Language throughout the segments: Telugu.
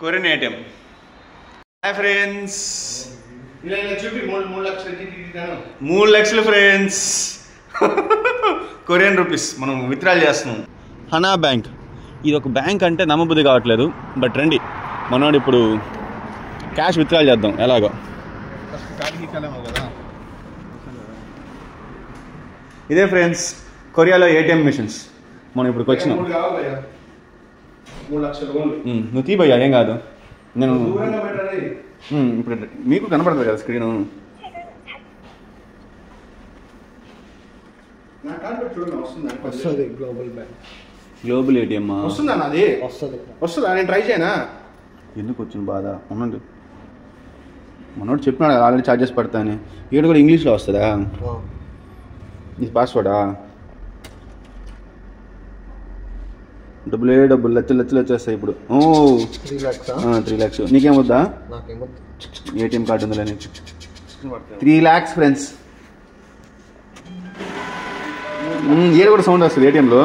Korean ATM. హాయ్ ఫ్రెండ్స్, 3 లక్షలు ఫ్రెండ్స్, కొరియన్ రూపీస్ మనం విత్డ్రాల్ చేస్తున్నాం. హనా బ్యాంక్, ఇది ఒక బ్యాంక్ అంటే నమ్మబుద్ధి కావట్లేదు. బట్ రండి, మనోడు ఇప్పుడు క్యాష్ విత్డ్రాల్ చేద్దాం ఎలాగో. ఇదే ఫ్రెండ్స్ కొరియాలో ఏటీఎం మిషన్స్. మనం ఇప్పుడు వచ్చినాం. నువ్వు తీయబోయా, ఏం కాదు. నేను ఇప్పుడు మీకు కనపడదు కదా స్క్రీను. గ్లోబల్ ఏటీఎం వస్తుందా? అది వస్తుందా? నేను ట్రై చేయనా? ఎందుకు వచ్చింది బాధ? అవునండి, మనోడు చెప్పినాడు ఆల్రెడీ ఛార్జెస్ పడతా అని. ఇక్కడ కూడా ఇంగ్లీష్లో వస్తుందా? నీ పాస్వర్డా? డబ్బులే డబ్బులు, లక్షలు లక్షలు వచ్చేస్తాయి ఇప్పుడు. 3 lakhs. నీకేమొద్దా? ఏటీఎం కార్డు ఉందిలే నీకు. 3 lakhs ఫ్రెండ్స్. ఏదో కూడా సౌండ్ వస్తుంది ఏటీఎంలో.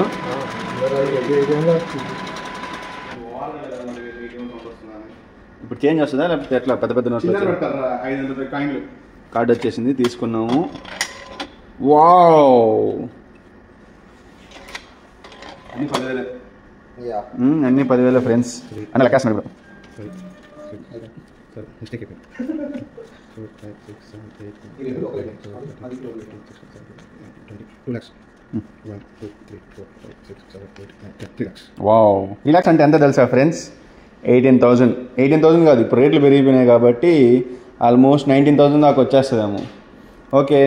ఇప్పుడు చేంజ్ వస్తుందా లేకపోతే ఎట్లా? పెద్ద పెద్ద నోట్లు కార్డు వచ్చేసింది, తీసుకున్నాము. వావ్, అన్ని 10,000. అన్ని 10,000 ఫ్రెండ్స్. అని లెక్కేస్తున్నాడు. వావ్, 3 lakhs అంటే ఎంత తెలుసా ఫ్రెండ్స్? 18,000. 18,000 కాదు, ఇప్పుడు రేట్లు పెరిగిపోయినాయి కాబట్టి ఆల్మోస్ట్ 19,000 దాకా వచ్చేస్తుందేమో. ఓకే.